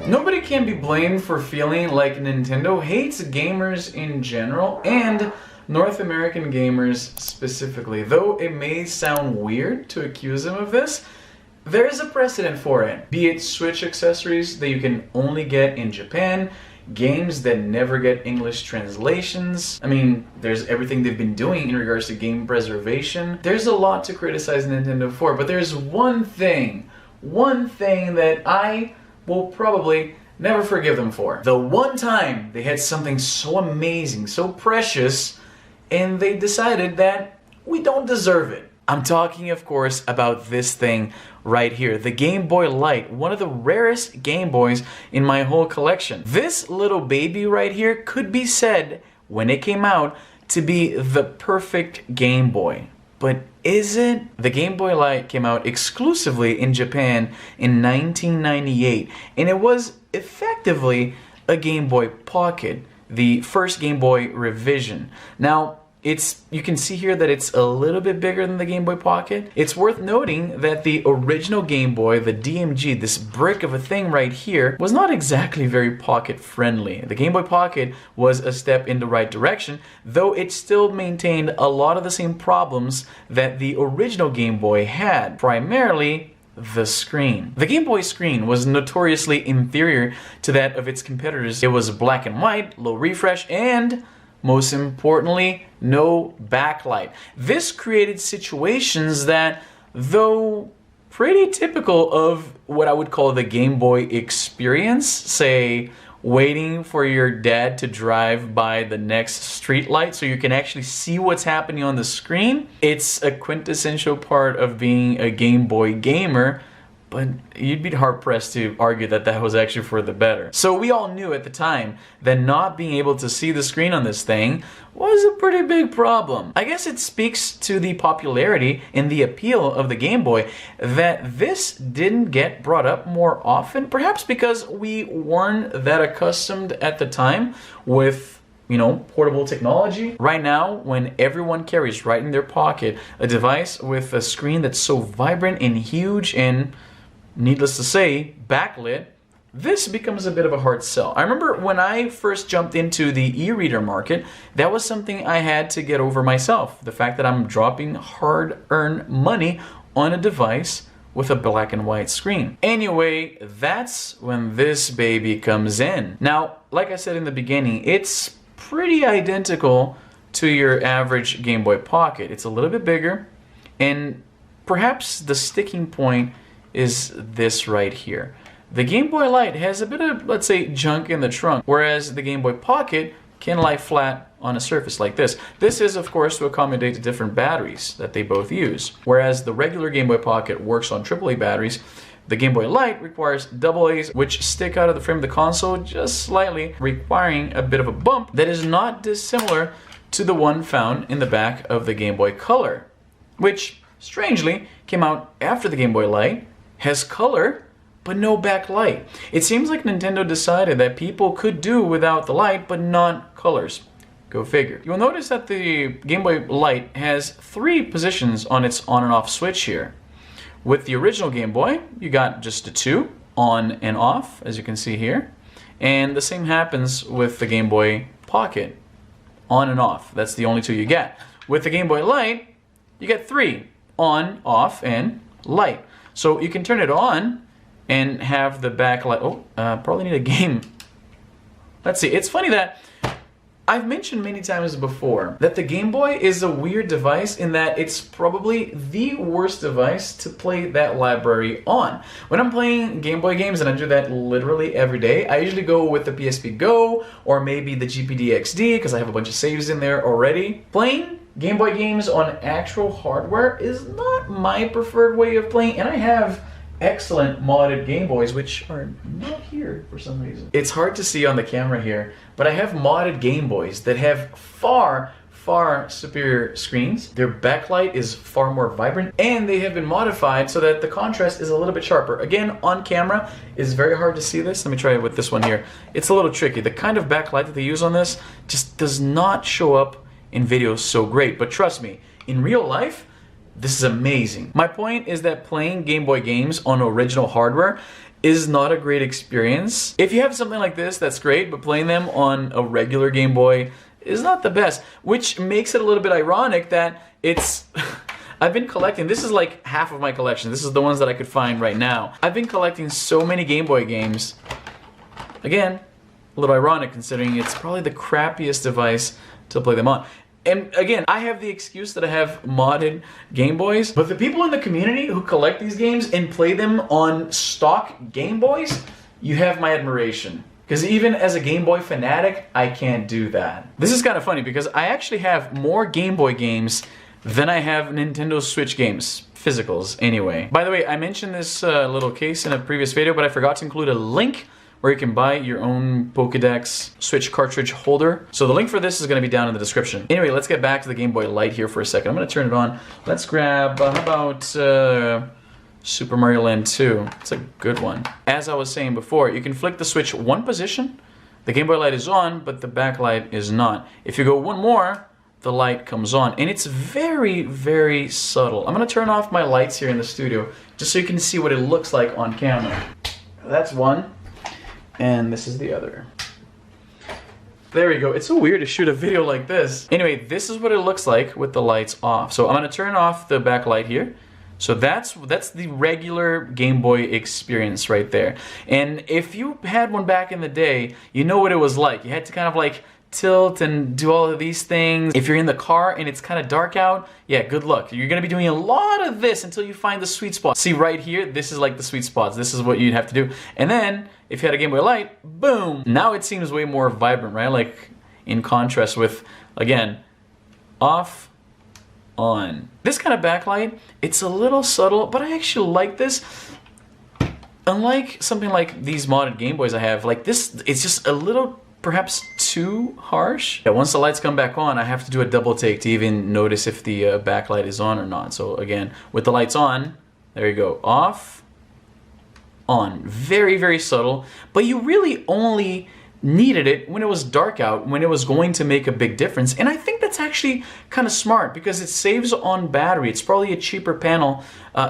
Nobody can be blamed for feeling like Nintendo hates gamers in general, and North American gamers specifically. Though it may sound weird to accuse them of this, there is a precedent for it. Be it Switch accessories that you can only get in Japan, games that never get English translations. I mean, there's everything they've been doing in regards to game preservation. There's a lot to criticize Nintendo for, but there's one thing that I will probably never forgive them for. The one time they had something so amazing, so precious, and they decided that we don't deserve it. I'm talking, of course, about this thing right here, the Game Boy Light, one of the rarest Game Boys in my whole collection. This little baby right here could be said, when it came out, to be the perfect Game Boy. But is it? The Game Boy Light came out exclusively in Japan in 1998, and it was effectively a Game Boy Pocket, the first Game Boy revision. Now, you can see here that it's a little bit bigger than the Game Boy Pocket. It's worth noting that the original Game Boy, the DMG, this brick of a thing right here, was not exactly very pocket friendly. The Game Boy Pocket was a step in the right direction, though it still maintained a lot of the same problems that the original Game Boy had, primarily the screen. The Game Boy screen was notoriously inferior to that of its competitors. It was black and white, low refresh, and most importantly, no backlight. This created situations that, though pretty typical of what I would call the Game Boy experience, say waiting for your dad to drive by the next street light so you can actually see what's happening on the screen, it's a quintessential part of being a Game Boy gamer. But you'd be hard-pressed to argue that that was actually for the better. So we all knew at the time that not being able to see the screen on this thing was a pretty big problem. I guess it speaks to the popularity and the appeal of the Game Boy that this didn't get brought up more often, perhaps because we weren't that accustomed at the time with portable technology. Right now, when everyone carries right in their pocket a device with a screen that's so vibrant and huge and, needless to say, backlit, this becomes a bit of a hard sell. I remember when I first jumped into the e-reader market, that was something I had to get over myself. The fact that I'm dropping hard-earned money on a device with a black and white screen. Anyway, that's when this baby comes in. Now, like I said in the beginning, it's pretty identical to your average Game Boy Pocket. It's a little bit bigger, and perhaps the sticking point is this right here. The Game Boy Light has a bit of, let's say, junk in the trunk, whereas the Game Boy Pocket can lie flat on a surface like this. This is, of course, to accommodate the different batteries that they both use. Whereas the regular Game Boy Pocket works on AAA batteries, the Game Boy Light requires AA's, which stick out of the frame of the console just slightly, requiring a bit of a bump that is not dissimilar to the one found in the back of the Game Boy Color, which, strangely, came out after the Game Boy Light, has color, but no backlight. It seems like Nintendo decided that people could do without the light, but not colors. Go figure. You'll notice that the Game Boy Light has 3 positions on its on and off switch here. With the original Game Boy, you got just the 2, on and off, as you can see here. And the same happens with the Game Boy Pocket, on and off. That's the only 2 you get. With the Game Boy Light, you get 3, on, off, and light. So you can turn it on and have the backlight. Oh, probably need a game. Let's see. It's funny that I've mentioned many times before that the Game Boy is a weird device in that it's probably the worst device to play that library on. When I'm playing Game Boy games, and I do that literally every day, I usually go with the PSP Go or maybe the GPD XD because I have a bunch of saves in there already. Playing Game Boy games on actual hardware is not my preferred way of playing, and I have excellent modded Game Boys, which are not here for some reason. It's hard to see on the camera here, but I have modded Game Boys that have far superior screens. Their backlight is far more vibrant, and they have been modified so that the contrast is a little bit sharper. Again, on camera, it's very hard to see this. Let me try it with this one here. It's a little tricky. The kind of backlight that they use on this just does not show up in videos so great, but trust me, in real life, this is amazing. My point is that playing Game Boy games on original hardware is not a great experience. If you have something like this, that's great, but playing them on a regular Game Boy is not the best, which makes it a little bit ironic that it's... I've been collecting, this is like half of my collection. This is the ones that I could find right now. I've been collecting so many Game Boy games. Again, a little ironic considering it's probably the crappiest device to play them on. And again, I have the excuse that I have modded Game Boys, but the people in the community who collect these games and play them on stock Game Boys, you have my admiration. Because even as a Game Boy fanatic, I can't do that. This is kind of funny because I actually have more Game Boy games than I have Nintendo Switch games. Physicals, anyway. By the way, I mentioned this little case in a previous video, but I forgot to include a link where you can buy your own Pokedex Switch cartridge holder. So the link for this is going to be down in the description. Anyway, let's get back to the Game Boy Light here for a second. I'm going to turn it on. Let's grab, how about Super Mario Land 2? It's a good one. As I was saying before, you can flick the switch one position, the Game Boy Light is on, but the backlight is not. If you go one more, the light comes on, and it's very, very subtle. I'm going to turn off my lights here in the studio just so you can see what it looks like on camera. That's one. And this is the other. There we go. It's so weird to shoot a video like this. Anyway, this is what it looks like with the lights off. So I'm going to turn off the backlight here. So that's the regular Game Boy experience right there. And if you had one back in the day, you know what it was like. You had to kind of like tilt and do all of these things. If you're in the car and it's kind of dark out, yeah, good luck. You're gonna be doing a lot of this until you find the sweet spot. See right here, this is like the sweet spots. This is what you'd have to do. And then, if you had a Game Boy Light, boom! Now it seems way more vibrant, right? Like, in contrast with, again, off, on. This kind of backlight, it's a little subtle, but I actually like this. Unlike something like these modded Game Boys I have, like this, it's just a little perhaps too harsh. Yeah, once the lights come back on, I have to do a double take to even notice if the backlight is on or not. So again, with the lights on, there you go, off, on. Very, very subtle, but you really only needed it when it was dark out, when it was going to make a big difference. And I think that's actually kind of smart because it saves on battery. It's probably a cheaper panel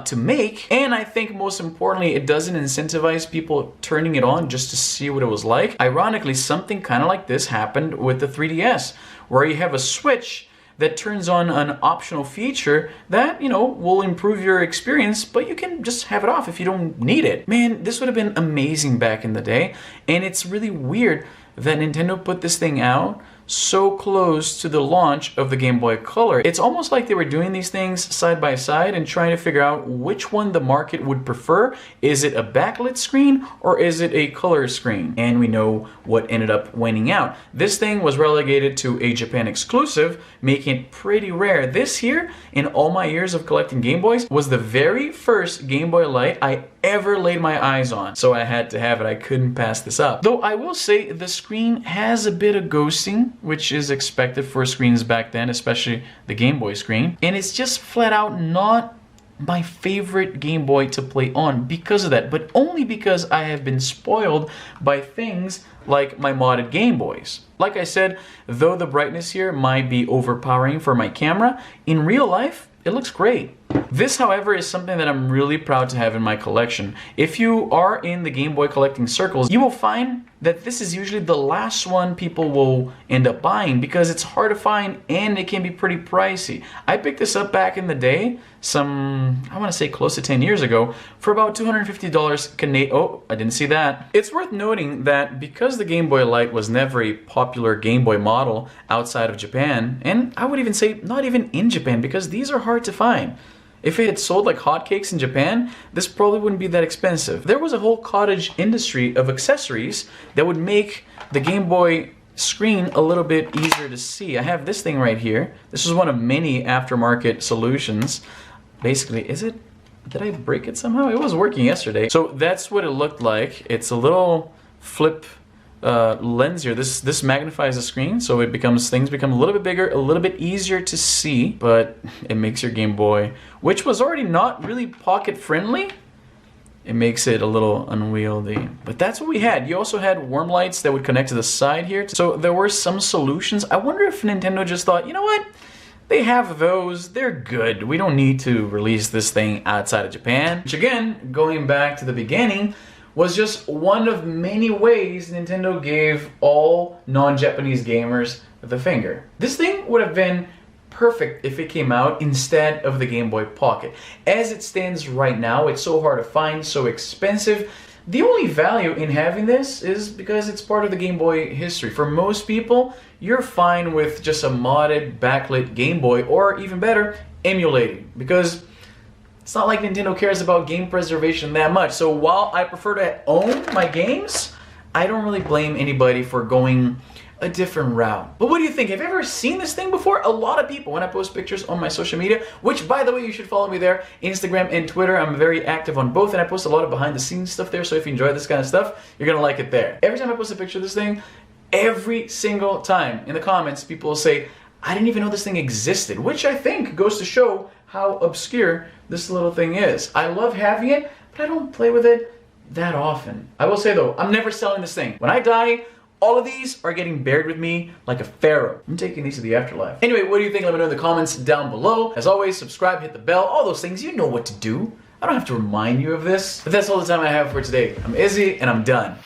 to make. And I think most importantly, it doesn't incentivize people turning it on just to see what it was like. Ironically, something kind of like this happened with the 3DS, where you have a switch that turns on an optional feature that, you know, will improve your experience, but you can just have it off if you don't need it. Man, this would have been amazing back in the day, and it's really weird that Nintendo put this thing out so close to the launch of the Game Boy Color. It's almost like they were doing these things side by side and trying to figure out which one the market would prefer. Is it a backlit screen or is it a color screen? And we know what ended up winning out. This thing was relegated to a Japan exclusive, making it pretty rare. This here, in all my years of collecting Game Boys, was the very first Game Boy Light I ever laid my eyes on. So I had to have it. I couldn't pass this up. Though I will say the screen has a bit of ghosting, which is expected for screens back then, especially the Game Boy screen. And it's just flat out not my favorite Game Boy to play on because of that, but only because I have been spoiled by things like my modded Game Boys. Like I said, though the brightness here might be overpowering for my camera, in real life, it looks great. This, however, is something that I'm really proud to have in my collection. If you are in the Game Boy collecting circles, you will find that this is usually the last one people will end up buying because it's hard to find and it can be pretty pricey. I picked this up back in the day, I want to say close to 10 years ago, for about $250 Canadian. Oh, I didn't see that. It's worth noting that because the Game Boy Light was never a popular Game Boy model outside of Japan, and I would even say not even in Japan because these are hard to find. If it had sold like hotcakes in Japan, this probably wouldn't be that expensive. There was a whole cottage industry of accessories that would make the Game Boy screen a little bit easier to see. I have this thing right here. This is one of many aftermarket solutions. Basically, did I break it somehow? It was working yesterday. So that's what it looked like. It's a little flip lens here. This magnifies the screen, so things become a little bit bigger, a little bit easier to see, but it makes your Game Boy, which was already not really pocket friendly, it makes it a little unwieldy. But that's what we had. You also had worm lights that would connect to the side here. So there were some solutions. I wonder if Nintendo just thought, you know what? They have those, they're good. We don't need to release this thing outside of Japan. Which again, going back to the beginning, was just one of many ways Nintendo gave all non-Japanese gamers the finger. This thing would have been perfect if it came out instead of the Game Boy Pocket. As it stands right now, it's so hard to find, so expensive. The only value in having this is because it's part of the Game Boy history. For most people, you're fine with just a modded backlit Game Boy, or even better, emulating, because it's not like Nintendo cares about game preservation that much. So while I prefer to own my games, I don't really blame anybody for going a different route. But what do you think? Have you ever seen this thing before? A lot of people, when I post pictures on my social media, which by the way, you should follow me there, Instagram and Twitter. I'm very active on both, and I post a lot of behind the scenes stuff there, so if you enjoy this kind of stuff, you're gonna like it there. Every time I post a picture of this thing, every single time in the comments, people will say, I didn't even know this thing existed, which I think goes to show how obscure this little thing is. I love having it, but I don't play with it that often. I will say though, I'm never selling this thing. When I die, all of these are getting buried with me like a pharaoh. I'm taking these to the afterlife. Anyway, what do you think? Let me know in the comments down below. As always, subscribe, hit the bell, all those things. You know what to do. I don't have to remind you of this. But that's all the time I have for today. I'm Izzy, and I'm done.